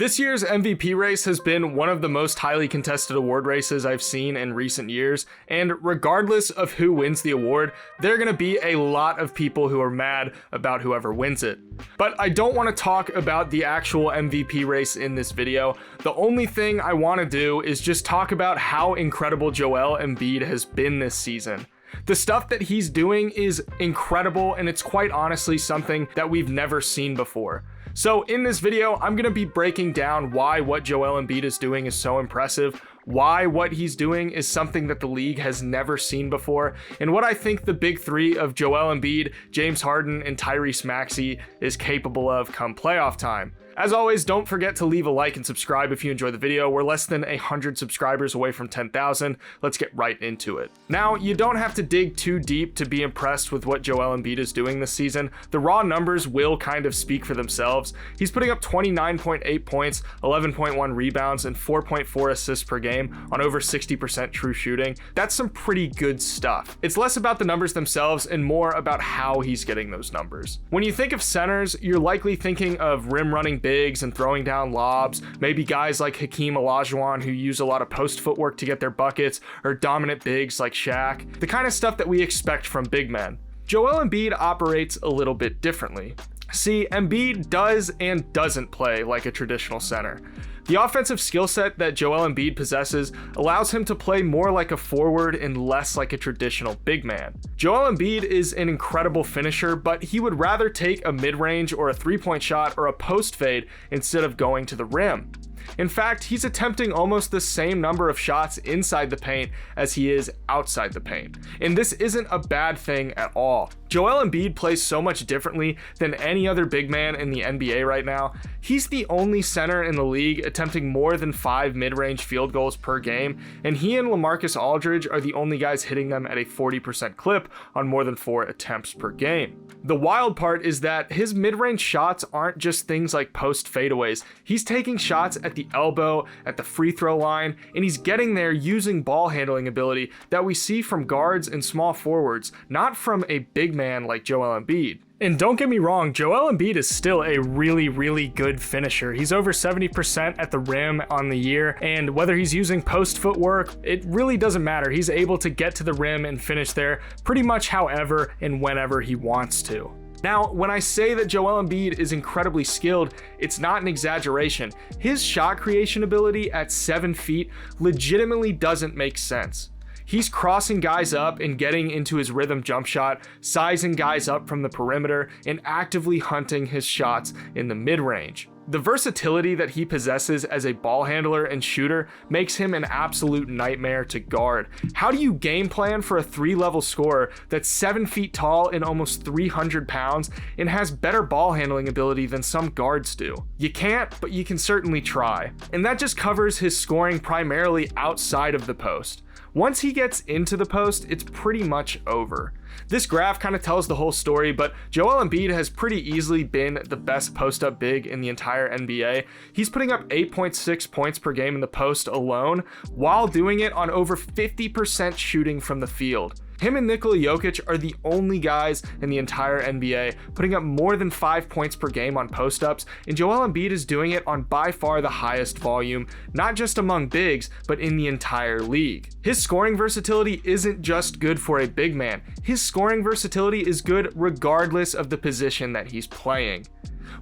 This year's MVP race has been one of the most highly contested award races I've seen in recent years, and regardless of who wins the award, there are going to be a lot of people who are mad about whoever wins it. But I don't want to talk about the actual MVP race in this video. The only thing I want to do is just talk about how incredible Joel Embiid has been this season. The stuff that he's doing is incredible, and it's quite honestly something that we've never seen before. So in this video, I'm going to be breaking down why what Joel Embiid is doing is so impressive, why what he's doing is something that the league has never seen before, and what I think the big three of Joel Embiid, James Harden, and Tyrese Maxey is capable of come playoff time. As always, don't forget to leave a like and subscribe if you enjoy the video. We're less than 100 subscribers away from 10,000. Let's get right into it. Now, you don't have to dig too deep to be impressed with what Joel Embiid is doing this season. The raw numbers will kind of speak for themselves. He's putting up 29.8 points, 11.1 rebounds, and 4.4 assists per game on over 60% true shooting. That's some pretty good stuff. It's less about the numbers themselves and more about how he's getting those numbers. When you think of centers, you're likely thinking of rim running bigs and throwing down lobs, maybe guys like 𝙖𝙗𝙤𝙪𝙩 who use a lot of post footwork to get their buckets, or dominant bigs like Shaq, the kind of stuff that we expect from big men. Joel Embiid operates a little bit differently. See, Embiid does and doesn't play like a traditional center. The offensive skill set that Joel Embiid possesses allows him to play more like a forward and less like a traditional big man. Joel Embiid is an incredible finisher, but he would rather take a mid-range or a three-point shot or a post fade instead of going to the rim. In fact, he's attempting almost the same number of shots inside the paint as he is outside the paint. And this isn't a bad thing at all. Joel Embiid plays so much differently than any other big man in the NBA right now. He's the only center in the league attempting more than 5 mid-range field goals per game, and he and LaMarcus Aldridge are the only guys hitting them at a 40% clip on more than 4 attempts per game. The wild part is that his mid-range shots aren't just things like post fadeaways. He's taking shots at the elbow, at the free throw line, and he's getting there using ball handling ability that we see from guards and small forwards, not from a big man like Joel Embiid. And don't get me wrong, Joel Embiid is still a really good finisher. He's over 70% at the rim on the year, and whether he's using post footwork, it really doesn't matter. He's able to get to the rim and finish there pretty much however and whenever he wants to. Now, when I say that Joel Embiid is incredibly skilled, it's not an exaggeration. His shot creation ability at 7 feet legitimately doesn't make sense. He's crossing guys up and getting into his rhythm jump shot, sizing guys up from the perimeter, and actively hunting his shots in the mid-range. The versatility that he possesses as a ball handler and shooter makes him an absolute nightmare to guard. How do you game plan for a 3-level scorer that's 7 feet tall and almost 300 pounds and has better ball handling ability than some guards do? You can't, but you can certainly try. And that just covers his scoring primarily outside of the post. Once he gets into the post, it's pretty much over. This graph kind of tells the whole story, but Joel Embiid has pretty easily been the best post-up big in the entire NBA. He's putting up 8.6 points per game in the post alone, while doing it on over 50% shooting from the field. Him and Nikola Jokic are the only guys in the entire NBA putting up more than 5 points per game on post-ups, and Joel Embiid is doing it on by far the highest volume, not just among bigs, but in the entire league. His scoring versatility isn't just good for a big man. His scoring versatility is good regardless of the position that he's playing.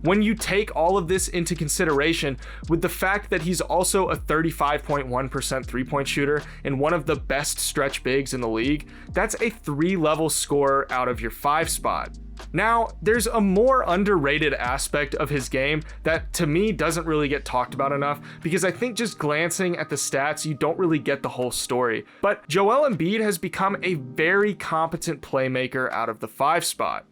When you take all of this into consideration, with the fact that he's also a 35.1% three-point shooter and one of the best stretch bigs in the league, that's a 3-level scorer out of your 5 spot. Now, there's a more underrated aspect of his game that to me doesn't really get talked about enough, because I think just glancing at the stats, you don't really get the whole story. But Joel Embiid has become a very competent playmaker out of the 5 spot.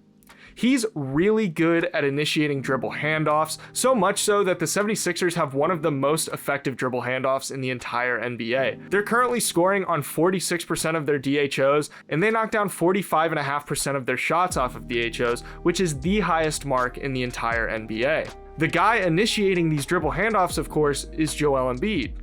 He's really good at initiating dribble handoffs, so much so that the 76ers have one of the most effective dribble handoffs in the entire NBA. They're currently scoring on 46% of their DHOs, and they knock down 45.5% of their shots off of DHOs, which is the highest mark in the entire NBA. The guy initiating these dribble handoffs, of course, is Joel Embiid.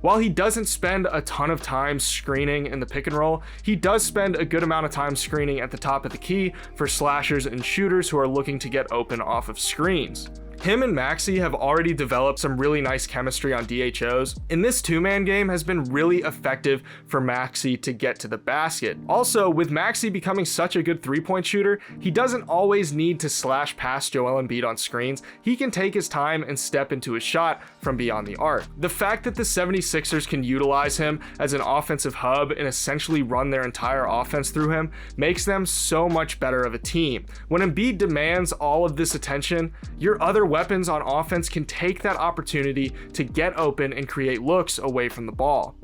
While he doesn't spend a ton of time screening in the pick and roll, he does spend a good amount of time screening at the top of the key for slashers and shooters who are looking to get open off of screens. Him and Maxey have already developed some really nice chemistry on DHOs, and this two-man game has been really effective for Maxey to get to the basket. Also, with Maxey becoming such a good three-point shooter, he doesn't always need to slash past Joel Embiid on screens. He can take his time and step into his shot from beyond the arc. The fact that the 76ers can utilize him as an offensive hub and essentially run their entire offense through him makes them so much better of a team. When Embiid demands all of this attention, your other weapons on offense can take that opportunity to get open and create looks away from the ball.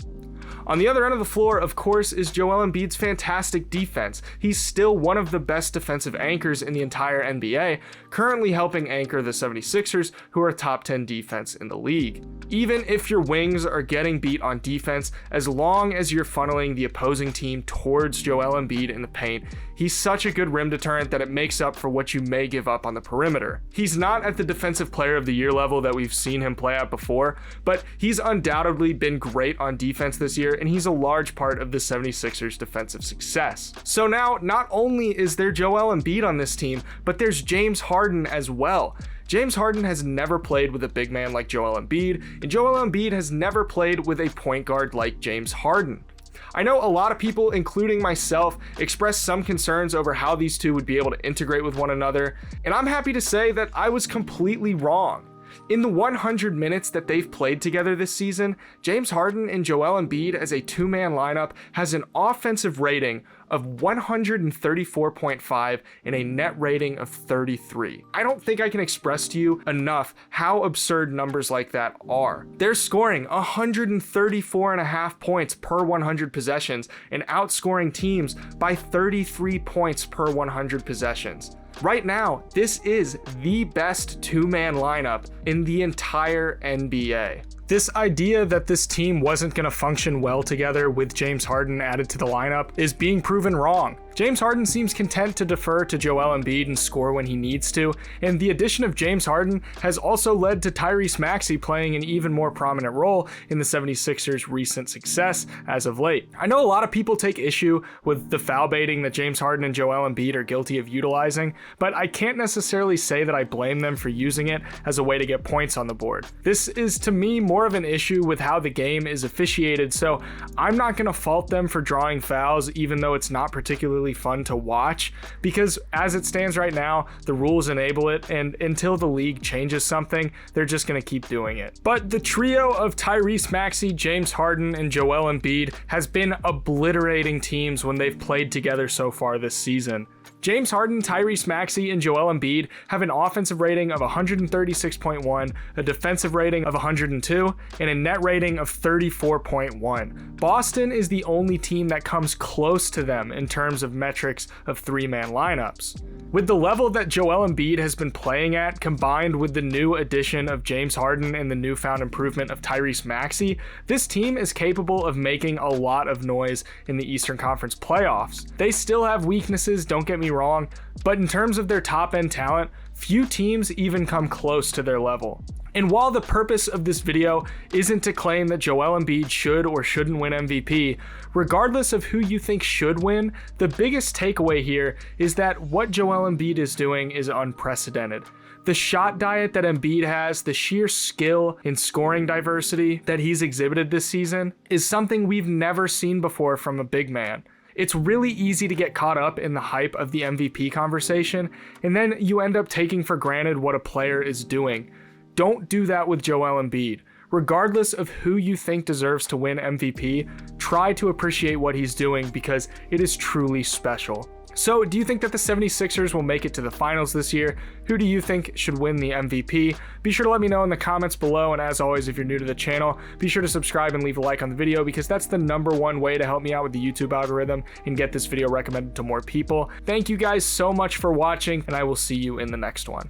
On the other end of the floor, of course, is Joel Embiid's fantastic defense. He's still one of the best defensive anchors in the entire NBA, currently helping anchor the 76ers, who are top 10 defense in the league. Even if your wings are getting beat on defense, as long as you're funneling the opposing team towards Joel Embiid in the paint, he's such a good rim deterrent that it makes up for what you may give up on the perimeter. He's not at the defensive player of the year level that we've seen him play at before, but he's undoubtedly been great on defense this year, and he's a large part of the 76ers defensive success. So now, not only is there Joel Embiid on this team, but there's James Harden as well. James Harden has never played with a big man like Joel Embiid, and Joel Embiid has never played with a point guard like James Harden. I know a lot of people, including myself, expressed some concerns over how these two would be able to integrate with one another, and I'm happy to say that I was completely wrong. In the 100 minutes that they've played together this season, James Harden and Joel Embiid as a two-man lineup has an offensive rating of 134.5 and a net rating of 33. I don't think I can express to you enough how absurd numbers like that are. They're scoring 134.5 points per 100 possessions and outscoring teams by 33 points per 100 possessions. Right now, this is the best two-man lineup in the entire NBA. This idea that this team wasn't going to function well together with James Harden added to the lineup is being proven wrong. James Harden seems content to defer to Joel Embiid and score when he needs to, and the addition of James Harden has also led to Tyrese Maxey playing an even more prominent role in the 76ers' recent success as of late. I know a lot of people take issue with the foul baiting that James Harden and Joel Embiid are guilty of utilizing, but I can't necessarily say that I blame them for using it as a way to get points on the board. This is, to me, more of an issue with how the game is officiated, so I'm not going to fault them for drawing fouls, even though it's not particularly fun to watch, because as it stands right now, the rules enable it, and until the league changes something, they're just going to keep doing it. But the trio of Tyrese Maxey, James Harden, and Joel Embiid has been obliterating teams when they've played together so far this season. James Harden, Tyrese Maxey, and Joel Embiid have an offensive rating of 136.1, a defensive rating of 102, and a net rating of 34.1. Boston is the only team that comes close to them in terms of metrics of three-man lineups. With the level that Joel Embiid has been playing at, combined with the new addition of James Harden and the newfound improvement of Tyrese Maxey, this team is capable of making a lot of noise in the Eastern Conference playoffs. They still have weaknesses, don't get me wrong, but in terms of their top-end talent, few teams even come close to their level. And while the purpose of this video isn't to claim that Joel Embiid should or shouldn't win MVP, regardless of who you think should win, the biggest takeaway here is that what Joel Embiid is doing is unprecedented. The shot diet that Embiid has, the sheer skill and scoring diversity that he's exhibited this season, is something we've never seen before from a big man. It's really easy to get caught up in the hype of the MVP conversation, and then you end up taking for granted what a player is doing. Don't do that with Joel Embiid. Regardless of who you think deserves to win MVP, try to appreciate what he's doing because it is truly special. So, do you think that the 76ers will make it to the finals this year? Who do you think should win the MVP? Be sure to let me know in the comments below, and as always, if you're new to the channel, be sure to subscribe and leave a like on the video because that's the #1 way to help me out with the YouTube algorithm and get this video recommended to more people. Thank you guys so much for watching, and I will see you in the next one.